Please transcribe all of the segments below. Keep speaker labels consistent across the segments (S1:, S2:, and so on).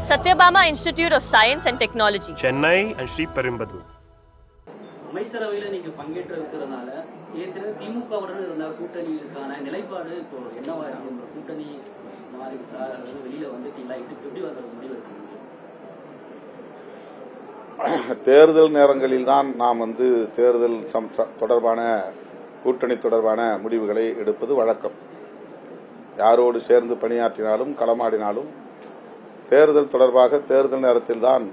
S1: Satyabama Institute of Science and Technology,
S2: Chennai and Sri Perumbudur.
S3: அமைச்சரவையில் நீங்க பங்கேற்று இருக்கிறதுனால ஏற்கனவே திமுகவுடன் இருந்த கூட்டணிக்கான நிலைப்பாடு இப்போ என்னவா இருக்கு? கூட்டணி மாறி வெளியில வந்துட்டீங்களா? இதுக்கு எப்படி வந்த முடிவு?
S4: தேர்தல் நேரங்களில் தான் நாம் தேர்தல் தொடர்பான கூட்டணி தொடர்பான முடிவுகளை எடுப்பது வழக்கம். யாரோடு சேர்ந்து பணியாற்றினாலும் களமாடினாலும் தேர்தல் தொடர்பாக தேர்தல் நேரத்தில் தான்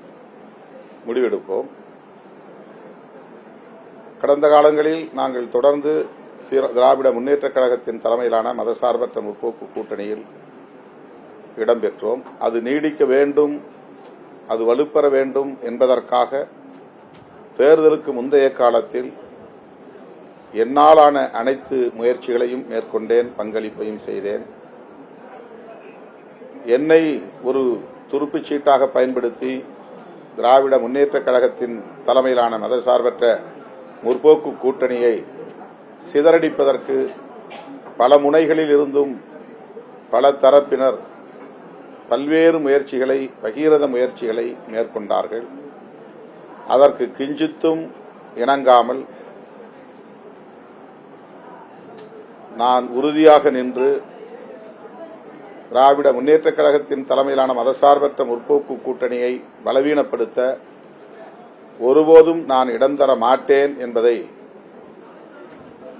S4: முடிவெடுப்போம். கடந்த காலங்களில் நாங்கள் தொடர்ந்து திராவிட முன்னேற்றக் கழகத்தின் தலைமையிலான மதசார்பற்ற முற்போக்கு கூட்டணியில் இடம்பெற்றோம். அது நீடிக்க வேண்டும், அது வலுப்பெற வேண்டும் என்பதற்காக தேர்தலுக்கு முந்தைய காலத்தில் என்னாலான அனைத்து முயற்சிகளையும் மேற்கொண்டேன், பங்களிப்பையும் செய்தேன். என்னை ஒரு துருப்புச் சீட்டாக பயன்படுத்தி திராவிட முன்னேற்றக் கழகத்தின் தலைமையிலான மதசார்பற்ற முற்போக்கு கூட்டணியை சிதறடிப்பதற்கு பல முனைகளில் இருந்தும் பல தரப்பினர் பல்வேறு முயற்சிகளை, பகீரத முயற்சிகளை மேற்கொண்டார்கள். அதற்கு கிஞ்சித்தும் இணங்காமல் நான் உறுதியாக நின்று திராவிட முன்னேற்றக் கழகத்தின் தலைமையிலான மதசார்பற்ற முற்போக்கு கூட்டணியை பலவீனப்படுத்த ஒருபோதும் நான் இடம் தர மாட்டேன் என்பதை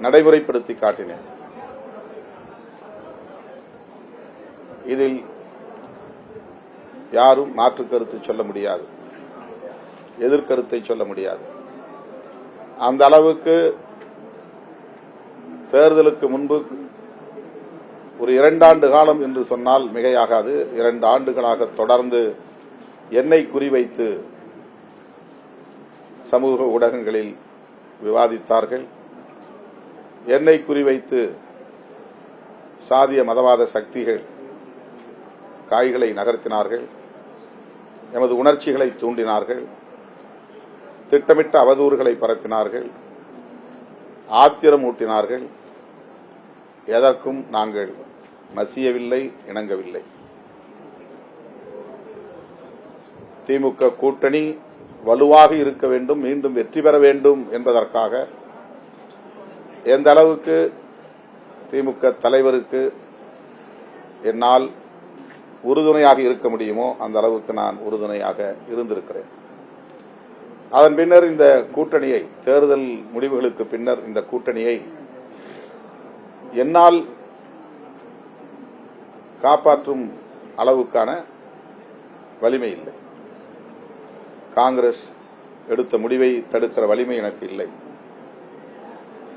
S4: நடைமுறைப்படுத்தி காட்டினேன். இதில் யாரும் மாற்று கருத்து சொல்ல முடியாது, எதிர்கருத்தை சொல்ல முடியாது. அந்த அளவுக்கு தேர்தலுக்கு முன்பு ஒரு 2 ஆண்டு காலம் என்று சொன்னால் மிகையாகாது. 2 ஆண்டுகளாக தொடர்ந்து என்னை குறிவைத்து சமூக ஊடகங்களில் விவாதித்தார்கள். என்னை குறிவைத்து சாதிய மதவாத சக்திகள் காய்களை நகர்த்தினார்கள், எமது உணர்ச்சிகளை தூண்டினார்கள், திட்டமிட்ட அவதூறுகளை பரப்பினார்கள், ஆத்திரமூட்டினார்கள். எதற்கும் நாங்கள் மசியவில்லை, இணங்கவில்லை. திமுக கூட்டணி வலுவாக இருக்க வேண்டும், மீண்டும் வெற்றி பெற வேண்டும் என்பதற்காக எந்த அளவுக்கு திமுக தலைவருக்கு என்னால் உறுதுணையாக இருக்க முடியுமோ அந்த அளவுக்கு நான் உறுதுணையாக இருந்திருக்கிறேன். அதன் பின்னர் இந்த கூட்டணியை, தேர்தல் முடிவுகளுக்கு பின்னர் இந்த கூட்டணியை என்னால் காப்பாற்றும் அளவுக்கான வலிமை இல்லை. காங்கிரஸ் எடுத்த முடிவை தடுக்கிற வலிமை எனக்கு இல்லை.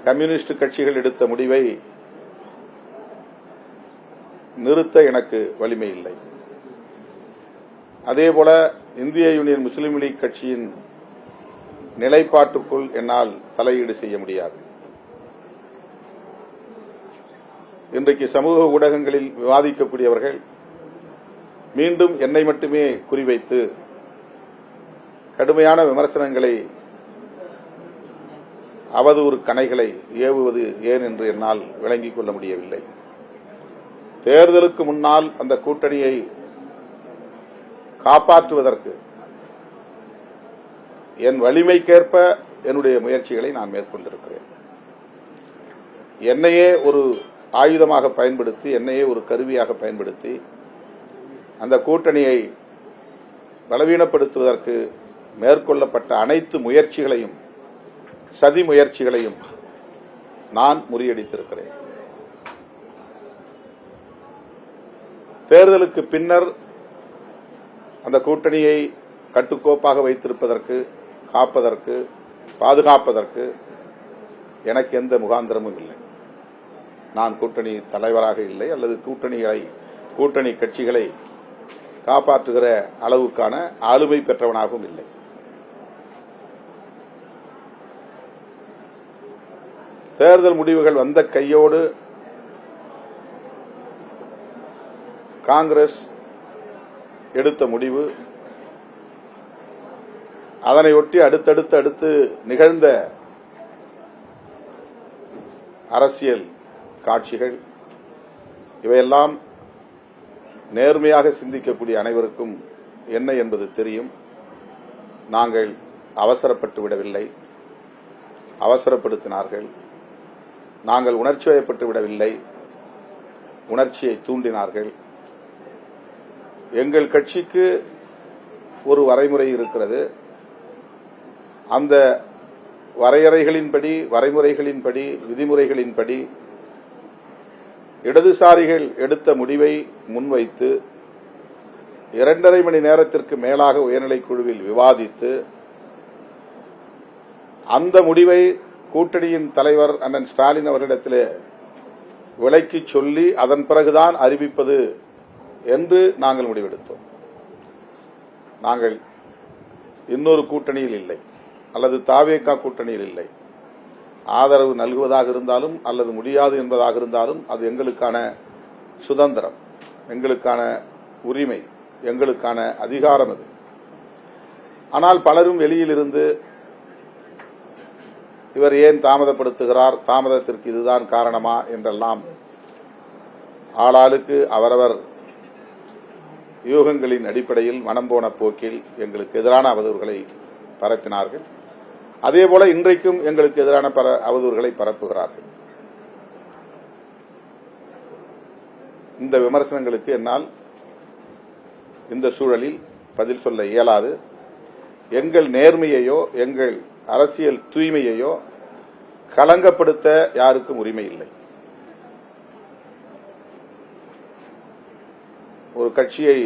S4: கம்யூனிஸ்ட் கட்சிகள் எடுத்த முடிவை நிறுத்த எனக்கு வலிமை இல்லை. அதேபோல இந்திய யூனியன் முஸ்லீம் லீக் கட்சியின் நிலைப்பாட்டுக்குள் என்னால் தலையீடு செய்ய முடியாது. இன்றைக்கு சமூக ஊடகங்களில் விவாதிக்கக்கூடியவர்கள் மீண்டும் என்னை மட்டுமே குறிவைத்து கடுமையான விமர்சனங்களை, அவதூறு கணைகளை ஏவுவது ஏன் என்று என்னால் விளங்கிக் கொள்ள முடியவில்லை. தேர்தலுக்கு முன்னால் அந்த கூட்டணியை காப்பாற்றுவதற்கு என் வலிமைக்கேற்ப என்னுடைய முயற்சிகளை நான் மேற்கொண்டிருக்கிறேன். என்னையே ஒரு ஆயுதமாக பயன்படுத்தி, என்னையே ஒரு கருவியாக பயன்படுத்தி அந்த கூட்டணியை பலவீனப்படுத்துவதற்கு மேற்கொள்ளப்பட்ட அனைத்து முயற்சிகளையும், சதி முயற்சிகளையும் நான் முறியடித்திருக்கிறேன். தேர்தலுக்கு பின்னர் அந்த கூட்டணியை கட்டுக்கோப்பாக வைத்திருப்பதற்கு, காப்பதற்கு, பாதுகாப்பதற்கு எனக்கு எந்த முகாந்திரமும் இல்லை. நான் கூட்டணி தலைவராக இல்லை, அல்லது கூட்டணி கட்சிகளை காப்பாற்றுகிற அளவுக்கான ஆளுமை பெற்றவனாகவும் இல்லை. தேர்தல் முடிவுகள் வந்த கையோடு காங்கிரஸ் எடுத்த முடிவு, அதனையொட்டி அடுத்து நிகழ்ந்த அரசியல் காட்சிகள், இவையெல்லாம் நேர்மையாக சிந்திக்கக்கூடிய அனைவருக்கும் என்ன என்பது தெரியும். நாங்கள் அவசரப்பட்டு விடவில்லை, அவசரப்படுத்தினார்கள். நாங்கள் உணர்ச்சி வயப்பட்டு விடவில்லை, உணர்ச்சியை தூண்டினார்கள். எங்கள் கட்சிக்கு ஒரு வரைமுறை இருக்கிறது. அந்த வரைமுறைகளின்படி விதிமுறைகளின்படி இடதுசாரிகள் எடுத்த முடிவை முன்வைத்து 2.5 மணி நேரத்திற்கு மேலாக உயர்நிலைக் குழுவில் விவாதித்து அந்த முடிவை கூட்டணியின் தலைவர் அண்ணன் ஸ்டாலின் அவர்களிடத்திலே விளக்கி சொல்லி அதன் பிறகுதான் அறிவிப்பது என்று நாங்கள் முடிவெடுத்தோம். நாங்கள் இன்னொரு கூட்டணியில் இல்லை, அல்லது தாவேகா கூட்டணியில் இல்லை. ஆதரவு நல்குவதாக இருந்தாலும் அல்லது முடியாது என்பதாக இருந்தாலும் அது எங்களுக்கான சுதந்திரம், எங்களுக்கான உரிமை, எங்களுக்கான அதிகாரம் அது. ஆனால் பலரும் வெளியில் இருந்து இவர் ஏன் தாமதப்படுத்துகிறார், தாமதத்திற்கு இதுதான் காரணமா என்றெல்லாம் ஆளாளுக்கு அவரவர் யூகங்களின் அடிப்படையில் மனம் போன போக்கில் எங்களுக்கு எதிரான அவதூறுகளை பரப்பினார்கள். அதேபோல இன்றைக்கும் எங்களுக்கு எதிரான அவதூறுகளை பரப்புகிறார்கள். இந்த விமர்சனங்களுக்கு என்னால் இந்த சூழலில் பதில் சொல்ல இயலாது. எங்கள் நேர்மையையோ எங்கள் அரசியல் தூய்மையையோ களங்கப்படுத்த யாருக்கும் உரிமை இல்லை. ஒரு கட்சியை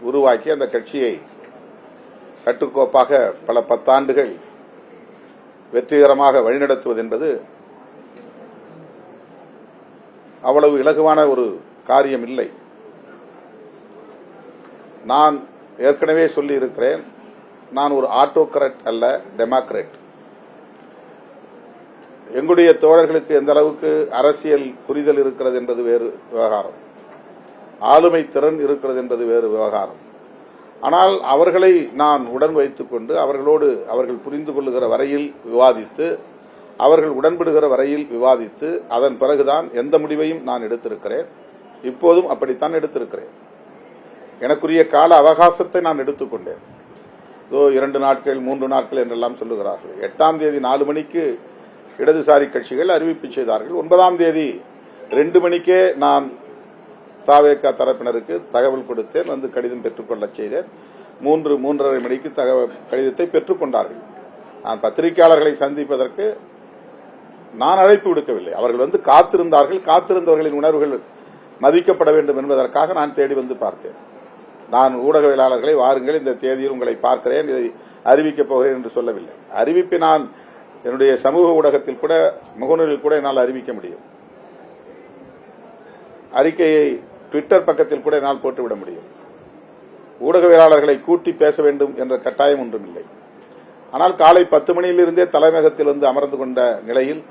S4: உருவாக்கி அந்த கட்சியை கட்டுக்கோப்பாக பல 10 ஆண்டுகள் வெற்றிகரமாக வழிநடத்துவது என்பது அவ்வளவு இலகுவான ஒரு காரியம் இல்லை. நான் ஏற்கனவே சொல்லி இருக்கிறேன், நான் ஒரு ஆட்டோகிராட் அல்ல, டெமோக்ராட். எங்களுடைய தோழர்களுக்கு எந்த அளவுக்கு அரசியல் புரிதல் இருக்கிறது என்பது வேறு விவகாரம், ஆளுமை திறன் இருக்கிறது என்பது வேறு விவகாரம். ஆனால் அவர்களை நான் உடன் வைத்துக் கொண்டு அவர்களோடு அவர்கள் புரிந்து கொள்ளுகிற வரையில் விவாதித்து, அவர்கள் உடன்படுகிற வரையில் விவாதித்து அதன் பிறகுதான் எந்த முடிவையும் நான் எடுத்திருக்கிறேன். இப்போதும் அப்படித்தான் எடுத்திருக்கிறேன். எனக்குரிய கால அவகாசத்தை நான் எடுத்துக்கொண்டேன். 2 நாட்கள் 3 நாட்கள் என்றெல்லாம் சொல்லுகிறார்கள். 8ஆம் தேதி 4 மணிக்கு இடதுசாரி கட்சிகள் அறிவிப்பு செய்தார்கள். 9ஆம் தேதி 2 மணிக்கே நான் தாவேகா தரப்பினருக்கு தகவல் கொடுத்தேன், வந்து கடிதம் பெற்றுக்கொள்ள செய்தேன். 3:30 மணிக்கு கடிதத்தை பெற்றுக் கொண்டார்கள். நான் பத்திரிகையாளர்களை சந்திப்பதற்கு நான் அழைப்பு விடுக்கவில்லை, அவர்கள் வந்து காத்திருந்தார்கள். காத்திருந்தவர்களின் உணர்வுகள் மதிக்கப்பட வேண்டும் என்பதற்காக நான் தேடி வந்து பார்த்தேன். நான் ஊடகவியலாளர்களை வாருங்கள், இந்த தேதியில் உங்களை பார்க்கிறேன், இதை அறிவிக்கப் போகிறேன் என்று சொல்லவில்லை. அறிவிப்பை நான் என்னுடைய சமூக ஊடகத்தில் கூட, முகநூலில் கூட என்னால் அறிவிக்க முடியும். அறிக்கையை ட்விட்டர் பக்கத்தில் கூட என்னால் போட்டுவிட முடியும். ஊடகவியலாளர்களை கூட்டி பேச வேண்டும் என்ற கட்டாயம் ஒன்றும் இல்லை. ஆனால் காலை 10 மணியிலிருந்தே தலைமையகத்தில் வந்து அமர்ந்து கொண்ட நிலையில்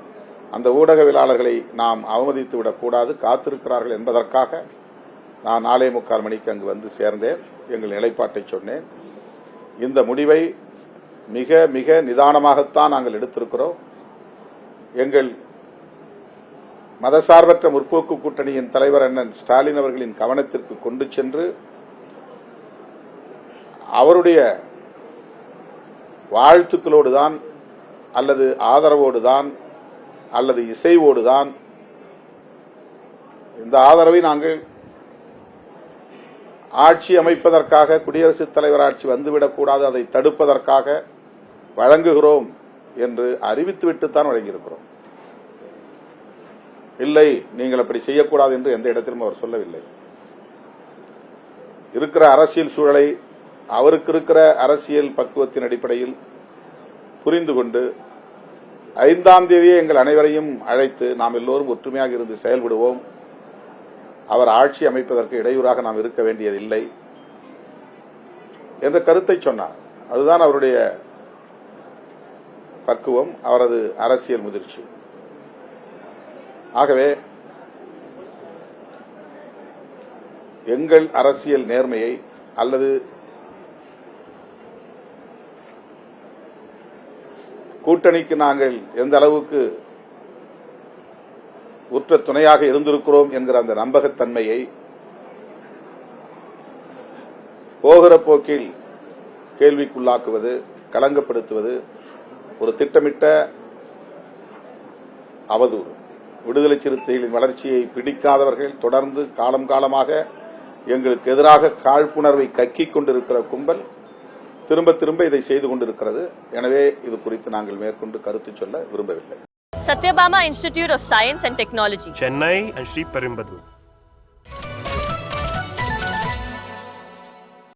S4: அந்த ஊடகவியலாளர்களை நாம் அவமதித்து விடக்கூடாது, காத்திருக்கிறார்கள் என்பதற்காக நான் 4:45 மணிக்கு அங்கு வந்து சேர்ந்தேன். எங்கள் நிலைப்பாட்டை சொன்னேன். இந்த முடிவை மிக மிக நிதானமாகத்தான் நாங்கள் எடுத்திருக்கிறோம். எங்கள் மதசார்பற்ற முற்போக்கு கூட்டணியின் தலைவர் அண்ணன் ஸ்டாலின் அவர்களின் கவனத்திற்கு கொண்டு சென்று அவருடைய வாழ்த்துக்களோடுதான் அல்லது ஆதரவோடுதான் அல்லது இசைவோடுதான் இந்த ஆதரவை நாங்கள் ஆட்சி அமைப்பதற்காக, குடியரசுத் தலைவர் ஆட்சி வந்துவிடக்கூடாது, அதை தடுப்பதற்காக வழங்குகிறோம் என்று அறிவித்துவிட்டுத்தான் வழங்கியிருக்கிறோம். இல்லை, நீங்கள் அப்படி செய்யக்கூடாது என்று எந்த இடத்திலும் அவர் சொல்லவில்லை. இருக்கிற அரசியல் சூழலை, அவருக்கு இருக்கிற அரசியல் பக்குவத்தின் அடிப்படையில் புரிந்து கொண்டு 5ஆம் தேதியே எங்கள் அனைவரையும் அழைத்து நாம் எல்லோரும் ஒற்றுமையாக இருந்து செயல்படுவோம், அவர் ஆட்சி அமைப்பதற்கு இடையூறாக நாம் இருக்க வேண்டியதில்லை என்ற கருத்தை சொன்னார். அதுதான் அவருடைய பக்குவம், அவரது அரசியல் முதிர்ச்சி. ஆகவே எங்கள் அரசியல் நேர்மையை அல்லது கூட்டணிக்கு நாங்கள் எந்த அளவுக்கு உற்ற துணையாக இருந்திருக்கிறோம் என்கிற அந்த நம்பகத்தன்மையை போகிற போக்கில் கேள்விக்குள்ளாக்குவது, களங்கப்படுத்துவது ஒரு திட்டமிட்ட அவதூறு. விடுதலை சிறுத்தைகளின் வளர்ச்சியை பிடிக்காதவர்கள் தொடர்ந்து காலம் காலமாக எங்களுக்கு எதிராக காழ்ப்புணர்வை கக்கிக் கொண்டிருக்கிற கும்பல் திரும்ப திரும்ப இதை செய்து கொண்டிருக்கிறது. எனவே இது குறித்து நாங்கள் மேற்கொண்டு கருத்து சொல்ல விரும்பவில்லை.
S1: Satyabama Institute of Science and Technology,
S2: Chennai and Sri Perumbudur.